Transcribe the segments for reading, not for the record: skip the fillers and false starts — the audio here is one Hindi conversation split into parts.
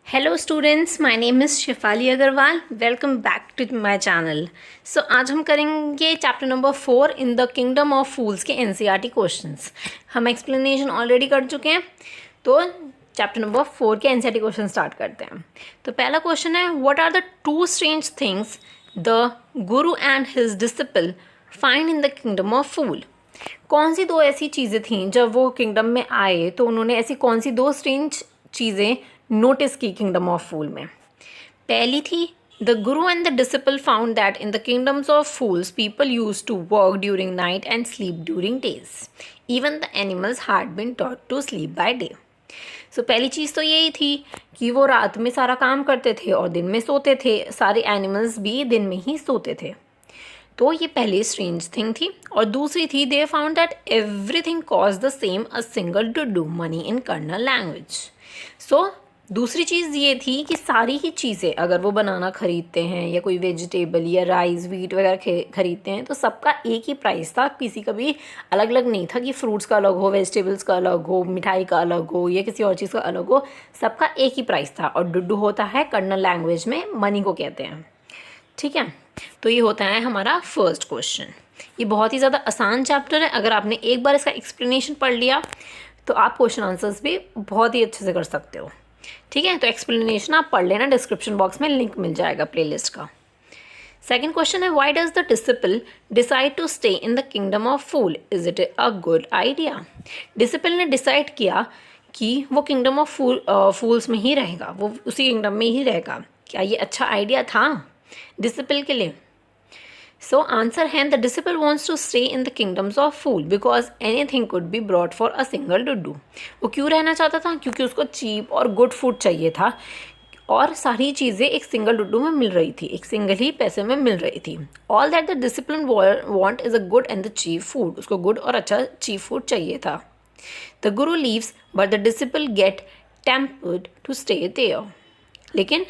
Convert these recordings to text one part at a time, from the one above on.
Hello students, my name is Shifali Agrawal. Welcome back to my channel. So आज हम करेंगे chapter number 4 in the kingdom of fools के एनसीईआरटी क्वेश्चंस। हम एक्सप्लेनेशन ऑलरेडी कर चुके हैं, तो चैप्टर नंबर 4 के एनसीईआरटी क्वेश्चन स्टार्ट करते हैं। तो पहला क्वेश्चन है, what are the two strange things the guru and his disciple find in the kingdom of fool. कौन सी दो ऐसी चीज़ें थीं जब वो किंगडम में आए, तो उन्होंने ऐसी कौन सी दो स्ट्रेंज चीज़ें नोटिस की किंगडम ऑफ फूल में। पहली थी, the guru and the disciple found that in the kingdoms of fools people use to work during night and sleep during days. Even the animals had been taught to sleep by day. So पहली चीज़ तो यही थी कि वो रात में सारा काम करते थे और दिन में सोते थे। सारे एनिमल्स भी दिन में ही सोते थे। तो ये पहली स्ट्रेंज थिंग थी। और दूसरी थी, they found that everything cause the same a single to do money in kernel language. So दूसरी चीज़ ये थी कि सारी ही चीज़ें, अगर वो बनाना ख़रीदते हैं या कोई वेजिटेबल या राइस वीट वगैरह ख़रीदते हैं, तो सबका एक ही प्राइस था। किसी का भी अलग अलग नहीं था कि फ्रूट्स का अलग हो, वेजिटेबल्स का अलग हो, मिठाई का अलग हो या किसी और चीज़ का अलग हो। सबका एक ही प्राइस था। और डुड्डू होता है कर्नल लैंग्वेज में मनी को कहते हैं। ठीक है, तो ये होता है हमारा फर्स्ट क्वेश्चन। ये बहुत ही ज़्यादा आसान चैप्टर है। अगर आपने एक बार इसका एक्सप्लेनेशन पढ़ लिया तो आप क्वेश्चन आंसर्स भी बहुत ही अच्छे से कर सकते हो। ठीक है, तो एक्सप्लेनेशन आप पढ़ लेना, डिस्क्रिप्शन बॉक्स में लिंक मिल जाएगा प्लेलिस्ट का। सेकंड क्वेश्चन है, why does the disciple decide to stay in the kingdom of fool, is it a good idea. Disciple ने डिसाइड किया कि वो किंगडम ऑफ फूल्स में ही रहेगा, वो उसी किंगडम में ही रहेगा। क्या ये अच्छा आइडिया था डिसिपल के लिए? सो आंसर है, the disciple wants to stay in the kingdoms of fool because anything could be brought for a single डुड्डू। वो क्यों रहना चाहता था? क्योंकि उसको चीप और गुड फूड चाहिए था और सारी चीज़ें एक सिंगल डुड्डू में मिल रही थी, एक सिंगल ही पैसे में मिल रही थी। All that the discipline want is a good and the cheap food. उसको गुड और अच्छा चीप फूड चाहिए था। The guru leaves but the disciple get tempted to stay there. लेकिन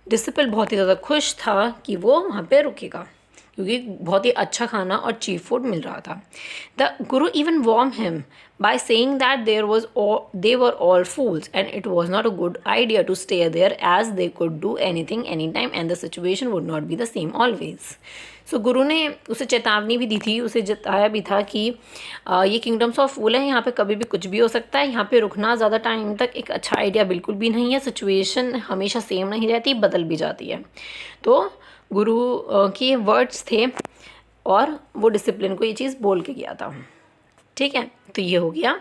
डिसिपल बहुत ही ज़्यादा खुश था कि वो वहाँ पे रुकेगा क्योंकि बहुत ही अच्छा खाना और चीप फूड मिल रहा था। The guru even warned him by saying that they were all fools and it was not a good idea to stay there as they could do anything any time and the situation would not be the same always. So गुरु ने उसे चेतावनी भी दी थी, उसे जताया भी था कि ये किंगडम्स ऑफ फूल है, यहाँ पे कभी भी कुछ भी हो सकता है, यहाँ पे रुकना ज़्यादा टाइम तक एक अच्छा आइडिया बिल्कुल भी नहीं है। सिचुएशन हमेशा सेम नहीं रहती, बदल भी जाती है। तो गुरु के वर्ड्स थे और वो डिसिप्लिन को ये चीज़ बोल के गया था। ठीक है, तो ये हो गया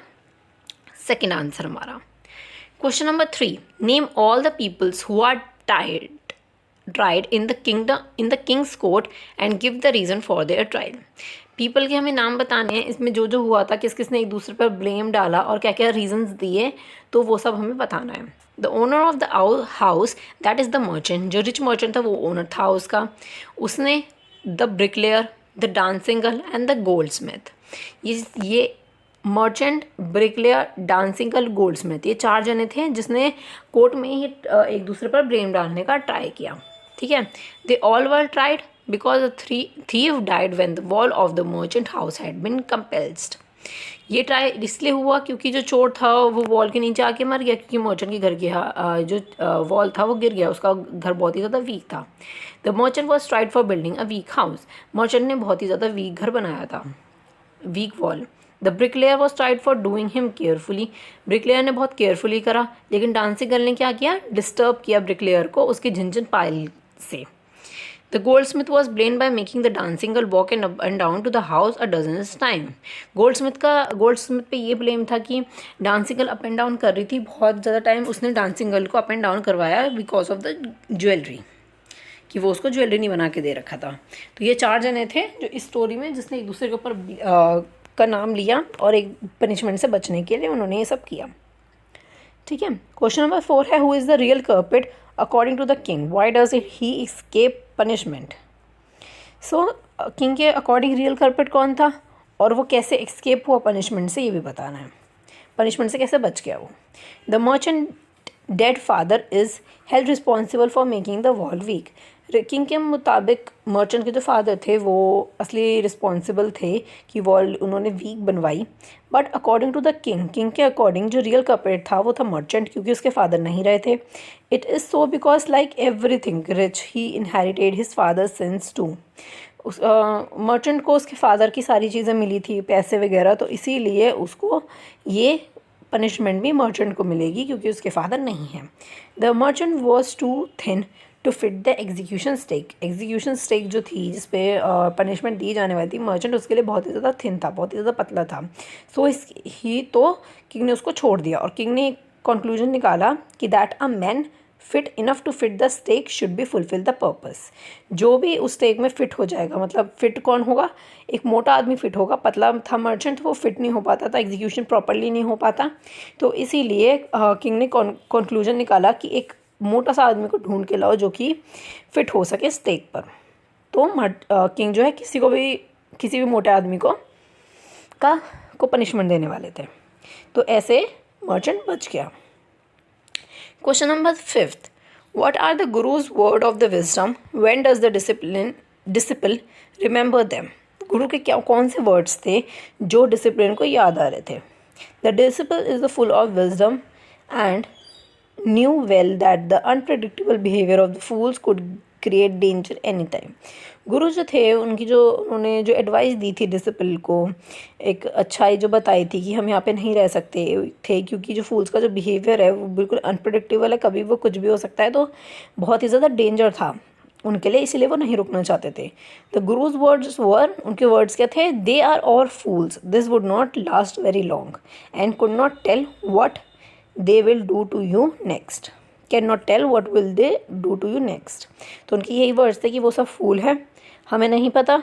सेकंड आंसर हमारा। Question number 3, name all the peoples who are tried in the king's court and give the reason for their trial। People के हमें नाम बताने हैं, इसमें जो जो हुआ था, किस किसने एक दूसरे पर ब्लेम डाला और क्या क्या रीजंस दिए, तो वो सब हमें बताना है। The owner of the house that is the merchant. जो रिच मर्चेंट था वो ओनर था उसका। उसने the bricklayer, the dancing girl and the goldsmith. ये merchant, bricklayer, dancing girl, goldsmith, ये 4 जने थे जिसने कोर्ट में ही एक दूसरे पर ब्लेम डालने का ट्राई किया। ठीक है, they all were tried because the thief died when the wall of the merchant house had been compelled। ये ट्राई इसलिए हुआ क्योंकि जो चोर था वो वॉल के नीचे आके मर गया, क्योंकि मर्चेंट के घर की जो वॉल था वो गिर गया, उसका घर बहुत ही ज़्यादा वीक था। The merchant was tried for building a weak house. Merchant ने बहुत ही ज़्यादा वीक घर बनाया था, weak wall. The bricklayer was tried for doing him carefully. Bricklayer ने बहुत केयरफुली करा, लेकिन डांसिंग गर्ल ने क्या किया? डिस्टर्ब किया ब्रिकलेयर को उसकी झिंझन पायल से। The goldsmith was blamed by making the dancing girl walk and down to the house a dozen time. Goldsmith पे ये ब्लेम था कि dancing girl up and down कर रही थी बहुत ज़्यादा टाइम, उसने डांसिंग गर्ल को अप एंड डाउन करवाया बिकॉज ऑफ द ज्वेलरी, कि वो उसको ज्वेलरी नहीं बना के दे रखा था। तो ये 4 जने थे जो इस स्टोरी में, जिसने एक दूसरे के ऊपर का नाम लिया और एक पनिशमेंट से बचने के लिए उन्होंने ये सब किया। ठीक है, क्वेश्चन नंबर 4 है, who is the real culprit according to the king, why does he escape punishment. So king के अकॉर्डिंग रियल कल्प्रिट कौन था और वो कैसे एस्केप हुआ पनिशमेंट से, ये भी बताना है। पनिशमेंट से कैसे बच गया वो। The merchant dead father is held responsible for making the wall weak. King के मुताबिक मर्चेंट के जो फादर थे वो असली रिस्पॉन्सिबल थे कि वॉल उन्होंने वीक बनवाई, but according to the king के अकॉर्डिंग जो रियल कल्प्रिट था वो था मर्चेंट, क्योंकि उसके फादर नहीं रहे थे। It is so because like everything rich he inherited his father since to. उस मर्चेंट को उसके फादर की सारी चीज़ें मिली थी, पैसे वगैरह, तो इसीलिए उसको ये पनिशमेंट भी मर्चेंट को मिलेगी क्योंकि उसके फादर नहीं हैं। The merchant was too thin to fit the execution stake जो थी जिस पे पनिशमेंट दी जाने वाली थी, मर्चेंट उसके लिए बहुत ही ज़्यादा थिन था, बहुत ही ज़्यादा पतला था। सो इस ही तो किंग ने उसको छोड़ दिया और किंग ने कंक्लूजन निकाला कि that a man fit enough to fit the stake should be fulfil the purpose. जो भी उस स्टेक में फिट हो जाएगा, मतलब फिट कौन होगा, एक मोटा आदमी फिट होगा, पतला था मर्चेंट तो वो फिट नहीं हो पाता था, एग्जीक्यूशन प्रॉपरली नहीं हो पाता, तो इसीलिए किंग ने कंक्लूजन निकाला कि एक मोटा सा आदमी को ढूंढ के लाओ जो कि फिट हो सके स्टेक पर। तो किंग जो है किसी भी मोटे आदमी को पनिशमेंट देने वाले थे, तो ऐसे मर्चेंट बच गया। Question number 5th. What are the Guru's word of the wisdom? When does the disciple remember them? गुरु के कौन से वर्ड्स थे जो डिसिप्लिन को याद आ रहे थे? The disciple is the full of wisdom and knew well that the unpredictable behavior of the fools could create danger any time. गुरु जो थे उन्होंने जो एडवाइस दी थी डिसिपल को, एक अच्छाई जो बताई थी कि हम यहाँ पे नहीं रह सकते थे क्योंकि जो फूल्स का जो बिहेवियर है वो बिल्कुल अनप्रेडिक्टेबल है, कभी वो कुछ भी हो सकता है, तो बहुत ही ज़्यादा डेंजर था उनके लिए, इसीलिए वो नहीं रुकना चाहते थे। द गुरुज वर्ड्स वर, उनके वर्ड्स क्या थे, they are all fools, this would not last very long and could not tell what they will do to you next, can not tell what will they do to you next. तो उनकी यही वर्ड्स थे कि वो सब फूल है, हमें नहीं पता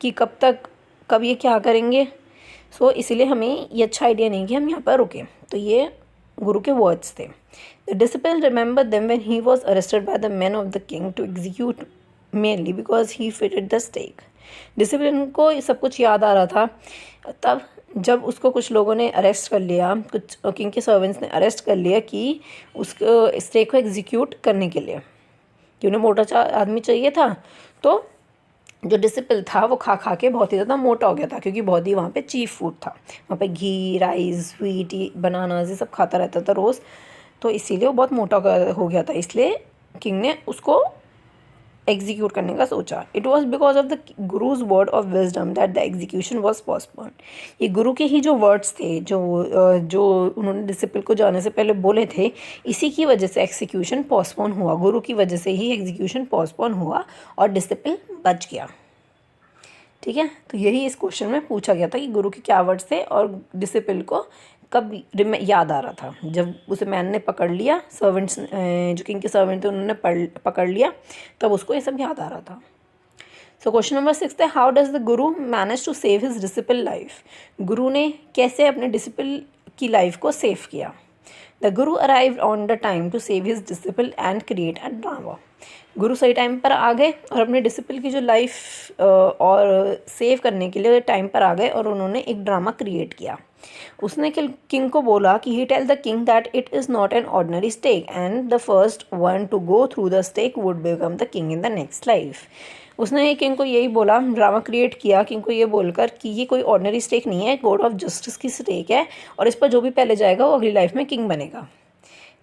कि कब ये क्या करेंगे, सो इसीलिए हमें ये अच्छा आइडिया नहीं कि हम यहाँ पर रुकें। तो ये गुरु के वर्ड्स थे। The disciple remember them when he was arrested by the man of the king to execute mainly because he fitted the stake. Discipline को ये सब कुछ याद आ रहा था तब जब उसको कुछ लोगों ने अरेस्ट कर लिया, कुछ किंग के सर्वेंट्स ने अरेस्ट कर लिया कि उसको स्टेक को एग्जीक्यूट करने के लिए, कि उन्हें मोटा आदमी चाहिए था, तो जो डिसिपल था वो खा के बहुत ही ज़्यादा मोटा हो गया था क्योंकि बहुत ही वहाँ पे चीप फूड था, वहाँ पे घी, राइस, व्हीट, बनानाज ये सब खाता रहता था रोज़, तो इसीलिए वो बहुत मोटा हो गया था, इसलिए किंग ने उसको एग्जीक्यूट करने का सोचा। It was because of the guru's word of wisdom that the execution was postponed. ये गुरु के ही जो वर्ड्स थे जो उन्होंने डिसिपल को जाने से पहले बोले थे, इसी की वजह से एग्जीक्यूशन पोस्टपोन हुआ, गुरु की वजह से ही एग्जीक्यूशन पोस्टपोन हुआ और डिसिपल बच गया। ठीक है, तो यही इस क्वेश्चन में पूछा गया था कि गुरु के क्या वर्ड्स थे और डिसिपल को कब याद आ रहा था, जब उसे मैन ने पकड़ लिया, सर्वेंट्स जो किंग के सर्वेंट थे उन्होंने पकड़ लिया, तब उसको ये सब याद आ रहा था। सो क्वेश्चन नंबर 6 है, how does the guru manage to save his disciple life? Guru ने कैसे अपने डिसिपल की लाइफ को सेव किया? The guru arrived on the time to save his disciple and create a drama. Guru सही टाइम पर आ गए और अपने डिसिपल की जो लाइफ और सेव करने के लिए टाइम पर आ गए और उन्होंने एक ड्रामा क्रिएट किया। उसने किंग को बोला कि he tell the king that it is not an ordinary stake and the first one to go through the stake would become the king in the next life. उसने किंग को यही बोला, ड्रामा क्रिएट किया किंग को ये बोलकर कि ये कोई ऑर्डिनरी स्टेक नहीं है, गॉड ऑफ जस्टिस की स्टेक है और इस पर जो भी पहले जाएगा वो अगली लाइफ में किंग बनेगा।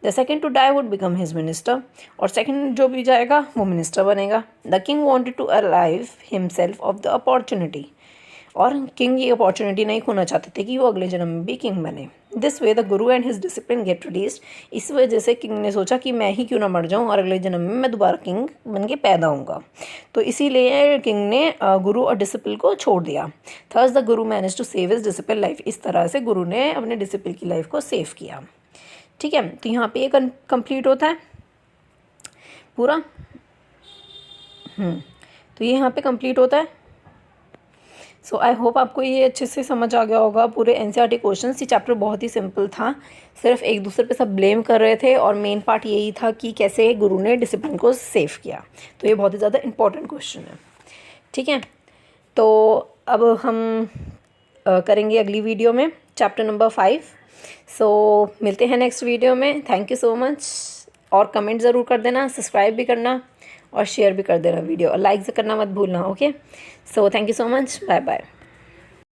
The second to die would become his minister, और सेकेंड जो भी जाएगा वो मिनिस्टर बनेगा। The king wanted to arrive himself of the opportunity, और किंग ये अपॉर्चुनिटी नहीं खोना चाहते थे कि वो अगले जन्म में भी किंग बने। This way the guru and his discipline get release, इस वजह से किंग ने सोचा कि मैं ही क्यों ना मर जाऊं और अगले जन्म में मैं दोबारा किंग बन के पैदा होऊंगा, तो इसीलिए किंग ने गुरु और डिसिपल को छोड़ दिया। Thus the guru manage to save his disciple life, इस तरह से गुरु ने अपने डिसिपल की लाइफ को सेव किया। ठीक है, तो यहाँ पे ये कंप्लीट होता है पूरा। तो ये यहाँ पे कंप्लीट होता है। सो आई होप आपको ये अच्छे से समझ आ गया होगा पूरे एनसीईआरटी क्वेश्चंस। ये चैप्टर बहुत ही सिंपल था, सिर्फ एक दूसरे पे सब ब्लेम कर रहे थे और मेन पार्ट यही था कि कैसे गुरु ने डिसिप्लिन को सेव किया, तो ये बहुत ही ज़्यादा इंपॉर्टेंट क्वेश्चन है। ठीक है, तो अब हम करेंगे अगली वीडियो में चैप्टर नंबर 5। सो मिलते हैं नेक्स्ट वीडियो में। थैंक यू सो मच, और कमेंट ज़रूर कर देना, सब्सक्राइब भी करना और शेयर भी कर देना वीडियो, और लाइक करना मत भूलना। Okay, so thank you so much, bye bye.